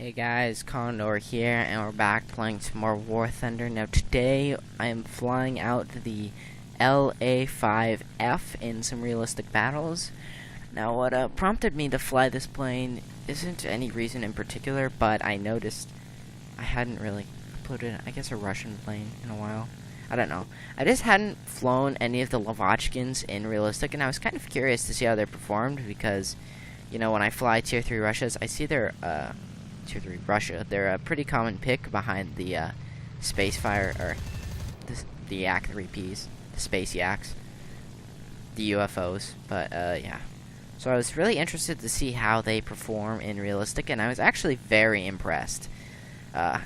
Hey guys, Condor here, and we're back playing some more War Thunder. Now today, I am flying out the La-5F in some realistic battles. Now what prompted me to fly this plane isn't any reason in particular, but I noticed I hadn't really put in, I guess, a Russian plane in a while. I don't know. I just hadn't flown any of the La-5Fs in realistic, and I was kind of curious to see how they performed, because, you know, when I fly Tier 3 Russias, I see their, Tier 3 Russia. They're a pretty common pick behind the Spacefire, or the Yak 3Ps, the Space Yaks, the UFOs. But yeah. So I was really interested to see how they perform in realistic, and I was actually very impressed. As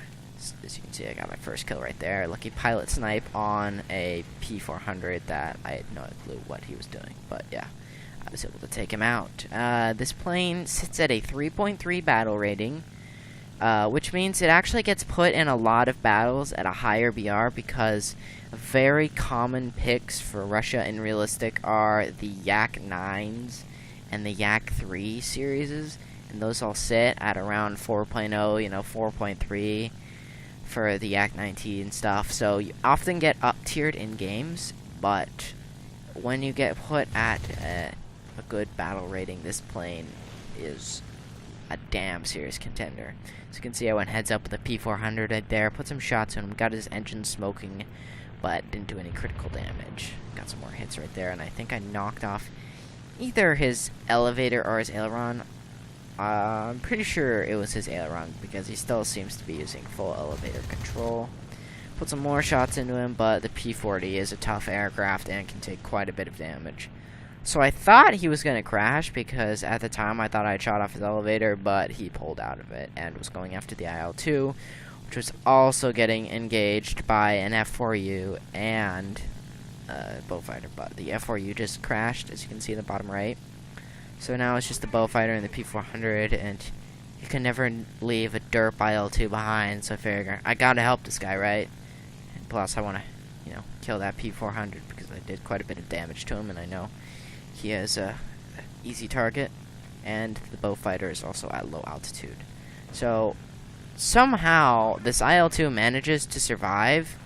you can see, I got my first kill right there. Lucky pilot snipe on a P400 that I had no clue what he was doing. But yeah, I was able to take him out. This plane sits at a 3.3 battle rating. Which means it actually gets put in a lot of battles at a higher BR, because very common picks for Russia in realistic are the Yak 9s and the Yak 3 series, and those all sit at around 4.0, you know, 4.3 for the Yak 9T and stuff. So you often get up-tiered in games, but when you get put at a good battle rating, this plane is a damn serious contender. As you can see, I went heads up with a P400 right there, put some shots on him, got his engine smoking, but didn't do any critical damage. Got some more hits right there, and I think I knocked off either his elevator or his aileron. I'm pretty sure it was his aileron, because he still seems to be using full elevator control. Put some more shots into him, but the P-40 is a tough aircraft and can take quite a bit of damage. So I thought he was going to crash, because at the time I thought I had shot off his elevator, but he pulled out of it and was going after the IL-2, which was also getting engaged by an F4U and Bowfighter. But the F4U just crashed, as you can see in the bottom right. So now it's just the Bowfighter and the P400, and you can never leave a derp IL-2 behind, so I figure I gotta help this guy, right? And plus I want to, you know, kill that P400, because I did quite a bit of damage to him, and I know he has a easy target, and the Bowfighter is also at low altitude. So somehow this IL-2 manages to survive.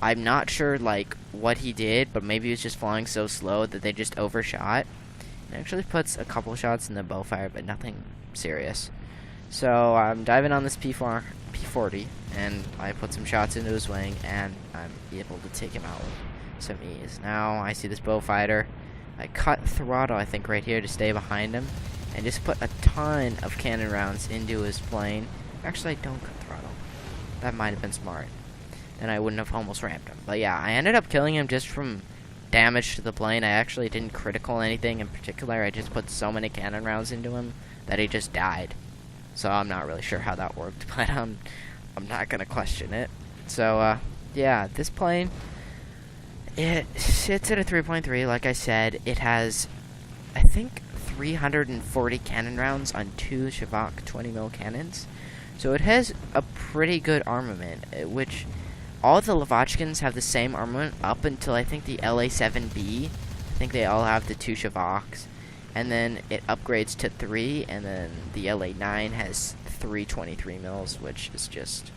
I'm not sure like what he did, but maybe he was just flying so slow that they just overshot. It actually puts a couple shots in the Bowfighter, but nothing serious. So I'm diving on this P40, and I put some shots into his wing, and I'm able to take him out with some ease. Now I see this Bowfighter. I cut throttle, I think, right here to stay behind him, and just put a ton of cannon rounds into his plane. Actually, I don't cut throttle. That might have been smart. Then I wouldn't have almost rammed him. But yeah, I ended up killing him just from damage to the plane. I actually didn't critical anything in particular. I just put so many cannon rounds into him that he just died. So I'm not really sure how that worked, but I'm not going to question it. So, yeah, this plane, it sits at a 3.3, like I said. It has, I think, 340 cannon rounds on 2 Shavak 20mm cannons. So it has a pretty good armament, which all the La-5Fs have the same armament up until I think the La-7B. I think they all have the 2 Shavaks. And then it upgrades to 3, and then the La-9 has 323 mils, which is just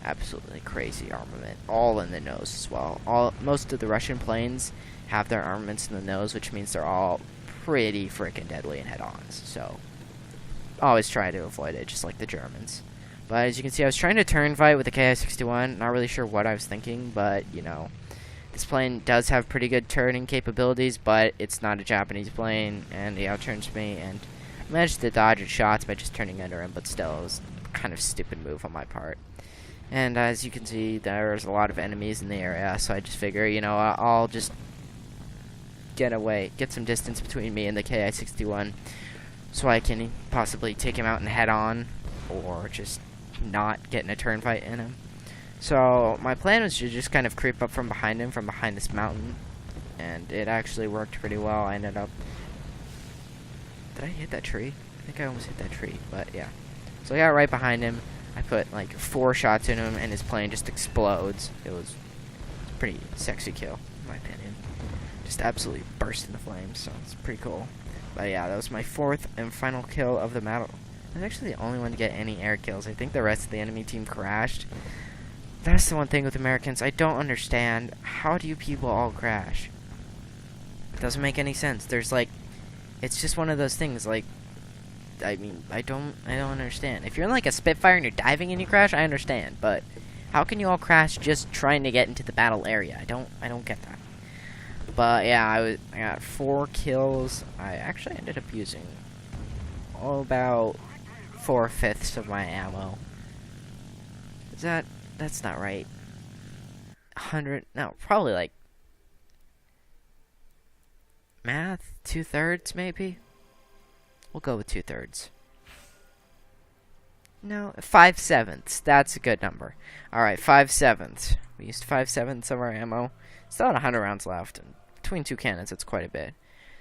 absolutely crazy armament. All in the nose as well. Most of the Russian planes have their armaments in the nose, which means they're all pretty freaking deadly in head-ons. So always try to avoid it, just like the Germans. But as you can see, I was trying to turn fight with the Ki-61. Not really sure what I was thinking, but you know, this plane does have pretty good turning capabilities, but it's not a Japanese plane, and he outturns me, and I managed to dodge its shots by just turning under him, but still, it was a kind of stupid move on my part. And as you can see, there's a lot of enemies in the area, so I just figure, you know, I'll just get some distance between me and the Ki-61, so I can possibly take him out and head on, or just not get in a turn fight in him. So my plan was to just kind of creep up from behind him, from behind this mountain, and it actually worked pretty well. I ended up... Did I hit that tree? I think I almost hit that tree, but yeah. So I got right behind him. I put like 4 shots in him, and his plane just explodes. It was a pretty sexy kill, in my opinion. Just absolutely burst into flames, so it's pretty cool. But yeah, that was my 4th and final kill of the I was actually the only one to get any air kills. I think the rest of the enemy team crashed. That's the one thing with Americans. I don't understand. How do you people all crash? It doesn't make any sense. There's like, it's just one of those things. Like, I mean, I don't understand. If you're in like a Spitfire and you're diving and you crash, I understand. But how can you all crash just trying to get into the battle area? I don't get that. But yeah, I got 4 kills. I actually ended up using about 4/5 of my ammo. That's not right. 100, no, probably like math, 2/3 maybe. We'll go with 2/3. No, 5/7. That's a good number. All right, 5/7. We used 5/7 of our ammo. Still had 100 rounds left. And between 2 cannons, that's quite a bit.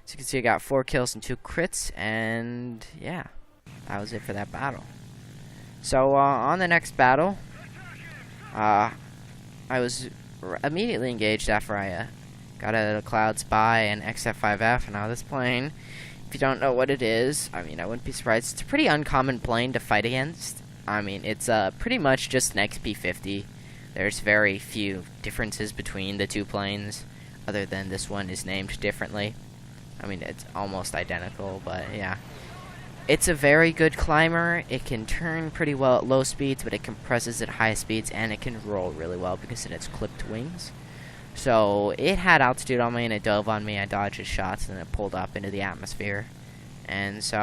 So you can see I got 4 kills and 2 crits, and yeah, that was it for that battle. So on the next battle, I was immediately engaged after I got out of the clouds by an La-5F, and now this plane, if you don't know what it is, I mean, I wouldn't be surprised. It's a pretty uncommon plane to fight against. I mean, it's pretty much just an XP-50. There's very few differences between the two planes, other than this one is named differently. I mean, it's almost identical, but yeah. It's a very good climber. It can turn pretty well at low speeds, but it compresses at high speeds, and it can roll really well because it has clipped wings. So it had altitude on me, and it dove on me. I dodged his shots, and it pulled up into the atmosphere. And so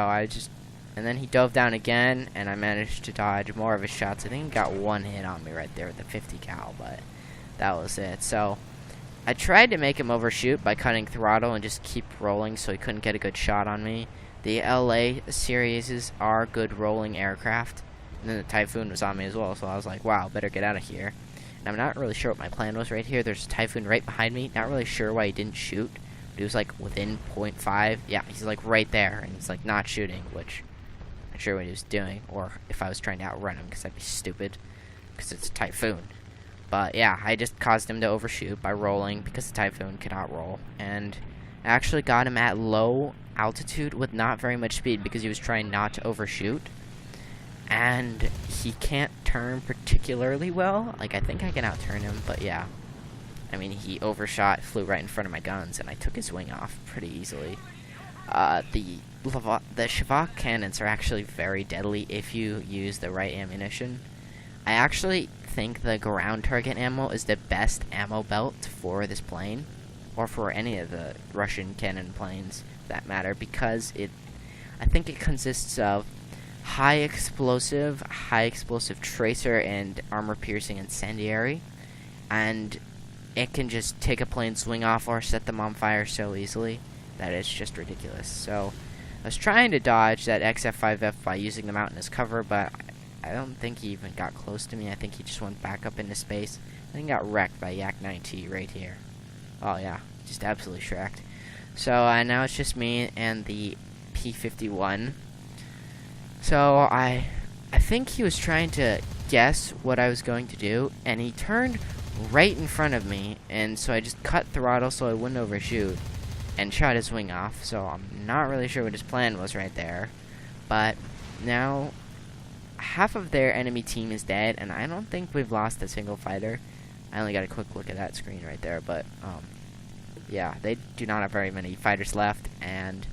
and then he dove down again, and I managed to dodge more of his shots. I think he got 1 hit on me right there with the 50 cal, but that was it. So I tried to make him overshoot by cutting throttle and just keep rolling so he couldn't get a good shot on me. The LA series are good rolling aircraft. And then the Typhoon was on me as well, so I was like, wow, better get out of here. And I'm not really sure what my plan was right here. There's a Typhoon right behind me. Not really sure why he didn't shoot. But he was like within 0.5. Yeah, he's like right there, and he's like not shooting, which I'm not sure what he was doing. Or if I was trying to outrun him, because that'd be stupid. Because it's a Typhoon. But yeah, I just caused him to overshoot by rolling because the Typhoon cannot roll. And I actually got him at low altitude with not very much speed because he was trying not to overshoot. And he can't turn particularly well. Like, I think I can outturn him, but yeah. I mean, he overshot, flew right in front of my guns, and I took his wing off pretty easily. The Shavak cannons are actually very deadly if you use the right ammunition. I actually think the ground target ammo is the best ammo belt for this plane, or for any of the Russian cannon planes, for that matter, because I think it consists of high explosive tracer, and armor-piercing incendiary, and it can just take a plane's wing off or set them on fire so easily that it's just ridiculous. So I was trying to dodge that XF-5F by using the mountain as cover, but I don't think he even got close to me. I think he just went back up into space. I think he got wrecked by Yak-9T right here. Oh yeah, just absolutely shreked. So now it's just me and the P-51. So I think he was trying to guess what I was going to do, and he turned right in front of me, and so I just cut throttle so I wouldn't overshoot, and shot his wing off. So I'm not really sure what his plan was right there. But now half of their enemy team is dead, and I don't think we've lost a single fighter. I only got a quick look at that screen right there, but yeah, they do not have very many fighters left, and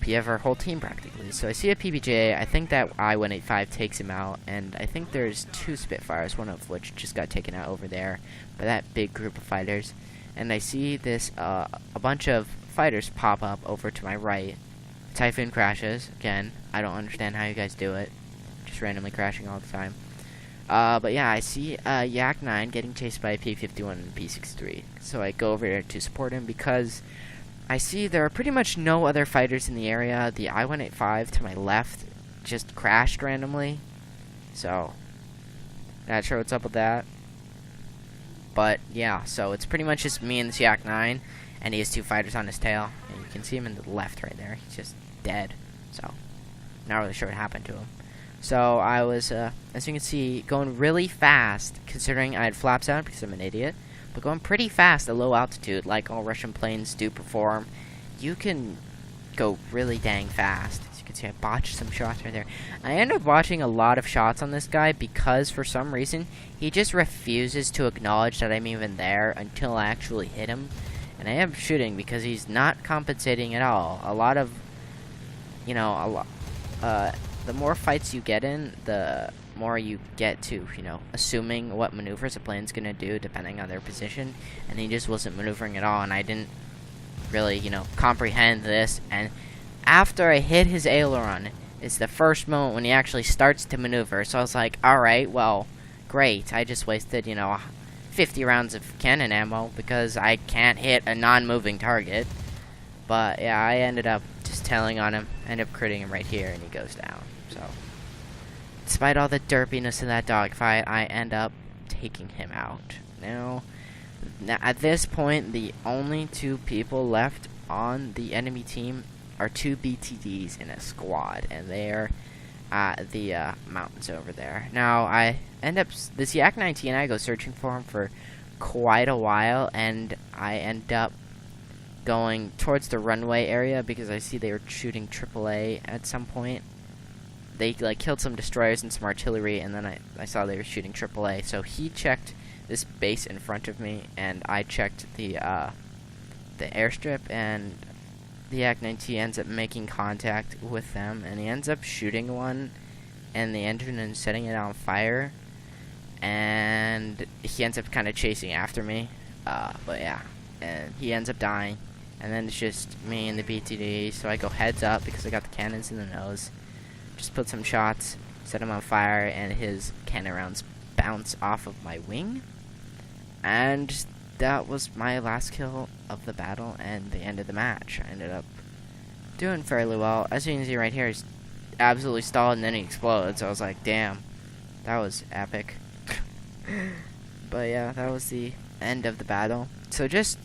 we have our whole team practically. So I see a PBJ. I think that I-185 takes him out, and I think there's 2 Spitfires, one of which just got taken out over there by that big group of fighters. And I see this a bunch of fighters pop up over to my right. Typhoon crashes again. I don't understand how you guys do it, just randomly crashing all the time. But yeah, I see Yak-9 getting chased by a P-51 and a P-63. So I go over there to support him because I see there are pretty much no other fighters in the area. The I-185 to my left just crashed randomly. So, not sure what's up with that. But yeah, so it's pretty much just me and this Yak-9, and he has 2 fighters on his tail. And you can see him in the left right there. He's just dead. So, not really sure what happened to him. So I was, as you can see, going really fast, considering I had flaps out because I'm an idiot. But going pretty fast at low altitude, like all Russian planes do perform. You can go really dang fast, as you you can see I botched some shots right there. I end up watching a lot of shots on this guy because for some reason he just refuses to acknowledge that I'm even there until I actually hit him. And I am shooting because he's not compensating at all. A lot of, you know, the more fights you get in, the more you get to, you know, assuming what maneuvers a plane's gonna do depending on their position. And he just wasn't maneuvering at all, and I didn't really, you know, comprehend this. And after I hit his aileron is the first moment when he actually starts to maneuver. So I was like, alright, well, great. I just wasted, you know, 50 rounds of cannon ammo because I can't hit a non-moving target. But yeah, I ended up just tailing on him, ended up critting him right here, and he goes down. So despite all the derpiness in that dogfight, I end up taking him out. Now, at this point, the only two people left on the enemy team are two BTDs in a squad, and they're at the mountains over there. Now, I end up, this Yak 19, I go searching for him for quite a while, and I end up going towards the runway area because I see they were shooting AAA at some point. They like killed some destroyers and some artillery, and then I saw they were shooting AAA. So he checked this base in front of me, and I checked the airstrip, and the Yak-19 ends up making contact with them, and he ends up shooting one in the engine and setting it on fire, and he ends up kind of chasing after me, but yeah, and he ends up dying, and then it's just me and the BTD, so I go heads up because I got the cannons in the nose, just put some shots, set him on fire, and his cannon rounds bounce off of my wing, and that was my last kill of the battle and the end of the match. I ended up doing fairly well. As you can see right here, he's absolutely stalled and then he explodes. I was like, damn, that was epic. But yeah, that was the end of the battle. So just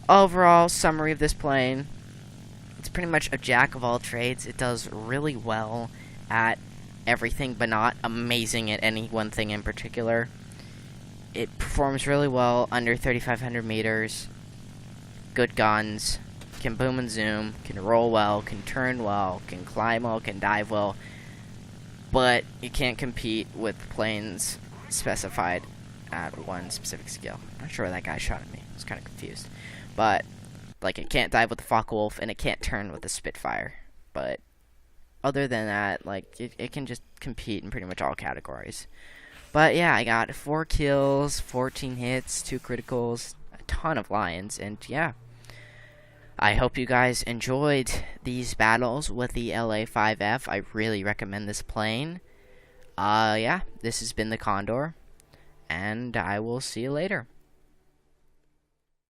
overall summary of this plane. It's pretty much a jack of all trades. It does really well at everything, but not amazing at any one thing in particular. It performs really well under 3,500 meters. Good guns. Can boom and zoom. Can roll well. Can turn well. Can climb well. Can dive well. But you can't compete with planes specified at one specific skill. I'm not sure why that guy shot at me. I was kind of confused. But, like, it can't dive with the Focke-Wulf, and it can't turn with the Spitfire. But other than that, like, it can just compete in pretty much all categories. But yeah, I got 4 kills, 14 hits, 2 criticals, a ton of lions, and yeah. I hope you guys enjoyed these battles with the La-5F. I really recommend this plane. Yeah, this has been the Condor, and I will see you later.